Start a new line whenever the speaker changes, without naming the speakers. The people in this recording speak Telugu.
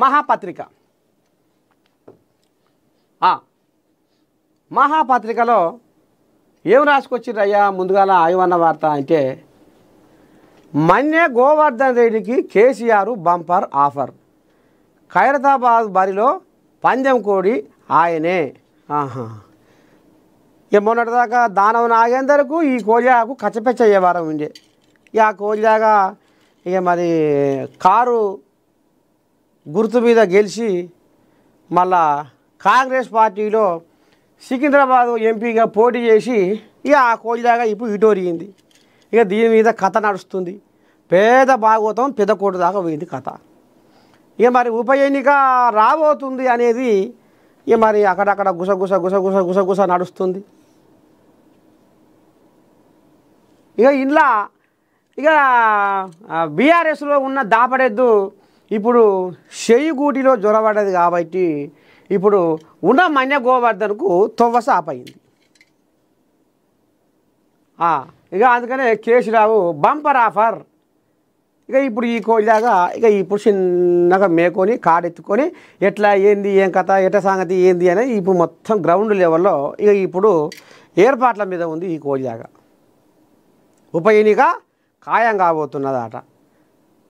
మహాపత్రిక మహాపత్రికలో ఏం రాసుకొచ్చిర్రయ్యా ముందుగాల ఆయువన్న వార్త అంటే మన్య గోవర్ధన్ రెడ్డికి కేసీఆర్ బంపర్ ఆఫర్, ఖైరతాబాద్ బరిలో పందెం కోడి ఆయనే. ఇక మొన్నటిదాకా దానవ నాగేందర్కు ఈ కోజాకు కచ్చపెచ్చ అయ్యేవారం ఉండే. ఇక ఆ కోజాగా ఇక మరి కారు గుర్తు మీద గెలిచి మళ్ళా కాంగ్రెస్ పార్టీలో సికింద్రాబాద్ ఎంపీగా పోటీ చేసి ఇక ఆ కోజాగా ఇప్పుడు ఇటోరిగింది. ఇక దీని మీద కథ నడుస్తుంది. పేద భాగవతం పెద్దకోట దాకా పోయింది కథ. ఇక మరి ఉప ఎన్నిక రాబోతుంది అనేది ఇక మరి అక్కడక్కడ గుసగుస నడుస్తుంది. ఇక ఇంట్లో ఇక బీఆర్ఎస్లో ఉన్న దాపడెద్దు ఇప్పుడు షెయ్యిగూటిలో జ్వరపడ్డది కాబట్టి ఇప్పుడు ఉన్న మన్య గోవర్ధన్కు తొవ్వ సాపయింది. ఇక అందుకనే కేసీరావు బంపర్ ఆఫర్. ఇక ఇప్పుడు ఈ కోయిలాగా ఇక ఇప్పుడు చిన్నగా మేకొని కాడెత్తుకొని ఎట్లా ఏంది ఏం కథ ఎట్లా సంగతి ఏంది అనేది ఇప్పుడు మొత్తం గ్రౌండ్ లెవెల్లో ఇక ఇప్పుడు ఏర్పాట్ల మీద ఉంది ఈ కోయిలాగా. ఉప ఎన్నిక ఖాయం కాబోతున్నదట.